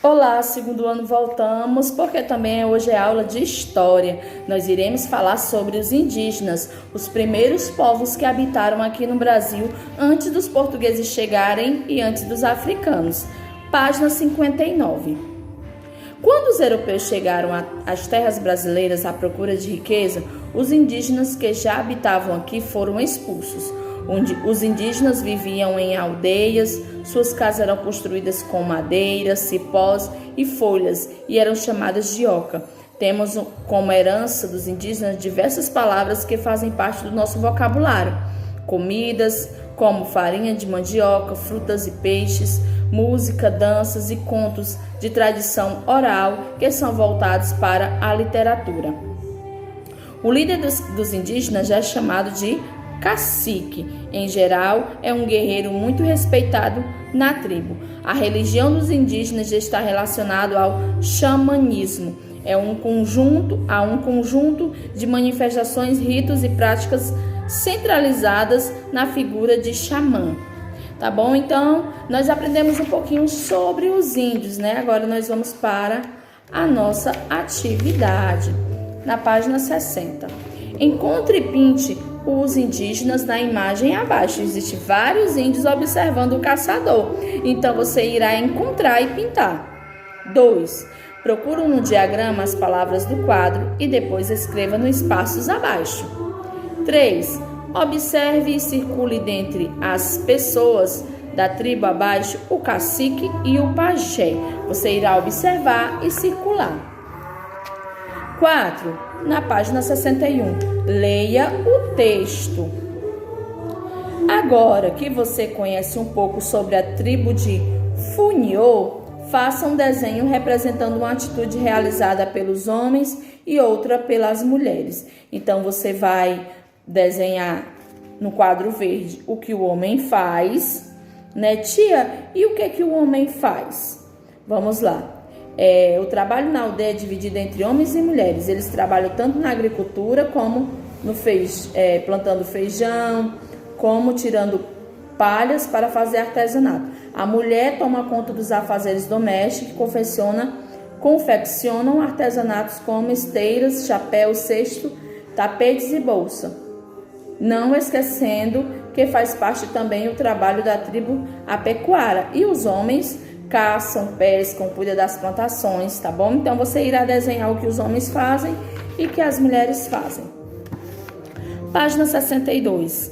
Olá, segundo ano voltamos, porque também hoje é aula de História. Nós iremos falar sobre os indígenas, os primeiros povos que habitaram aqui no Brasil antes dos portugueses chegarem e antes dos africanos. Página 59. Quando os europeus chegaram às terras brasileiras à procura de riqueza, os indígenas que já habitavam aqui foram expulsos. Os indígenas viviam em aldeias, suas casas eram construídas com madeira, cipós e folhas e eram chamadas de oca. Temos como herança dos indígenas diversas palavras que fazem parte do nosso vocabulário. Comidas, como farinha de mandioca, frutas e peixes, música, danças e contos de tradição oral que são voltados para a literatura. O líder dos indígenas já é chamado de cacique. Em geral, é um guerreiro muito respeitado na tribo. A religião dos indígenas já está relacionada ao xamanismo. Há um conjunto de manifestações, ritos e práticas centralizadas na figura de xamã. Tá bom? Então, nós aprendemos um pouquinho sobre os índios, né? Agora nós vamos para a nossa atividade. Na página 60. Encontre e pinte os indígenas na imagem abaixo. Existem vários índios observando o caçador. Então, você irá encontrar e pintar. 2. Procure no diagrama as palavras do quadro e depois escreva nos espaços abaixo. 3. Observe e circule dentre as pessoas da tribo abaixo o cacique e o pajé. Você irá observar e circular. 4. Na página 61, leia o texto. Agora que você conhece um pouco sobre a tribo de Funiô, faça um desenho representando uma atitude realizada pelos homens e outra pelas mulheres. Então, você vai desenhar no quadro verde o que o homem faz, né, tia? E o que o homem faz? Vamos lá. O trabalho na aldeia é dividido entre homens e mulheres. Eles trabalham tanto na agricultura como plantando feijão, como tirando palhas para fazer artesanato. A mulher toma conta dos afazeres domésticos e confeccionam artesanatos como esteiras, chapéus, cesto, tapetes e bolsa. Não esquecendo que faz parte também o trabalho da tribo a pecuária. E os homens caçam, pescam, cuidam das plantações, tá bom? Então, você irá desenhar o que os homens fazem e que as mulheres fazem. Página 62.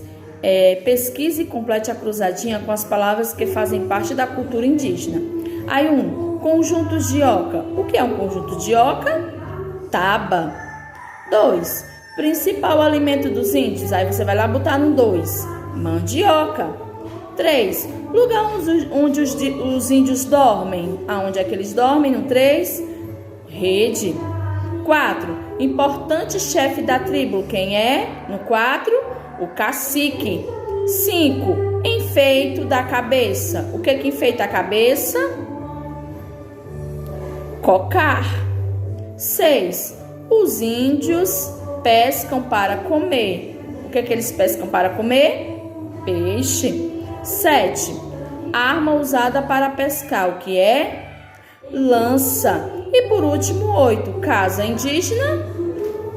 Pesquise e complete a cruzadinha com as palavras que fazem parte da cultura indígena. Aí, 1. Conjuntos de oca. O que é um conjunto de oca? Taba. 2. Principal alimento dos índios. Aí, você vai lá botar no 2. Mandioca. 3. Lugar onde os índios dormem. Aonde é que eles dormem? No 3. Rede. 4. Importante chefe da tribo. Quem é? No 4. O cacique. 5. Enfeito da cabeça. O que enfeita a cabeça? Cocar. 6. Os índios pescam para comer. O que eles pescam para comer? Peixe. 7. Arma usada para pescar, o que é? Lança. E por último, 8. Casa indígena,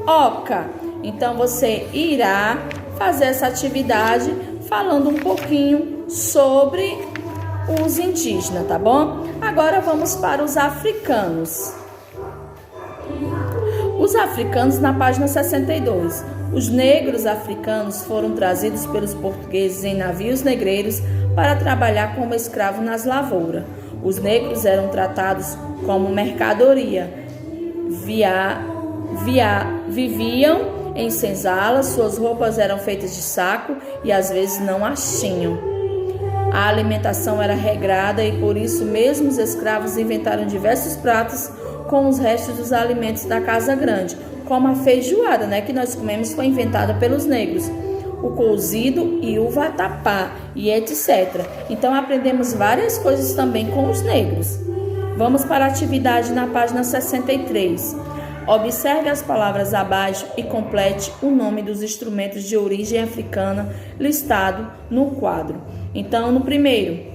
oca. Então, você irá fazer essa atividade falando um pouquinho sobre os indígenas, tá bom? Agora vamos para os africanos. Os africanos na página 62. Os negros africanos foram trazidos pelos portugueses em navios negreiros para trabalhar como escravo nas lavouras. Os negros eram tratados como mercadoria. Viviam em senzalas, suas roupas eram feitas de saco e às vezes não as tinham. A alimentação era regrada e por isso mesmo os escravos inventaram diversos pratos com os restos dos alimentos da casa grande, como a feijoada, né, que nós comemos, foi inventada pelos negros, o cozido e o vatapá e etc. Então, aprendemos várias coisas também com os negros. Vamos para a atividade na página 63. Observe as palavras abaixo e complete o nome dos instrumentos de origem africana listado no quadro. Então, no primeiro,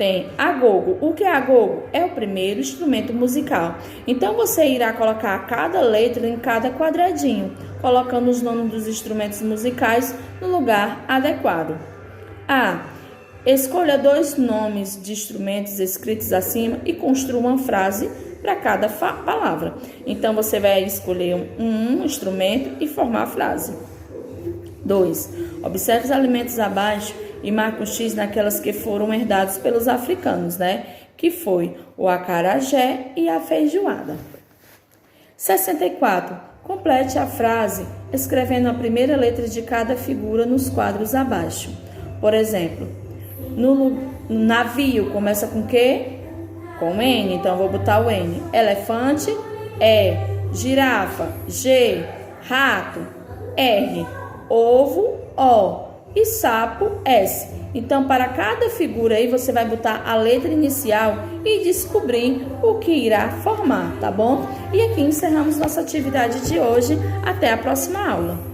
tem agogo. O que é agogo? É o primeiro instrumento musical. Então, você irá colocar cada letra em cada quadradinho, colocando os nomes dos instrumentos musicais no lugar adequado. A. Escolha 2 nomes de instrumentos escritos acima e construa uma frase para cada palavra. Então, você vai escolher um instrumento e formar a frase. 2. Observe os alimentos abaixo e marque um X naquelas que foram herdados pelos africanos, Que foi o acarajé e a feijoada. 64. Complete a frase escrevendo a primeira letra de cada figura nos quadros abaixo. Por exemplo, no navio começa com quê? Com N, então vou botar o N. Elefante, E. Girafa, G. Rato, R. Ovo, O. E sapo, S. Então, para cada figura aí, você vai botar a letra inicial e descobrir o que irá formar, tá bom? E aqui encerramos nossa atividade de hoje. Até a próxima aula.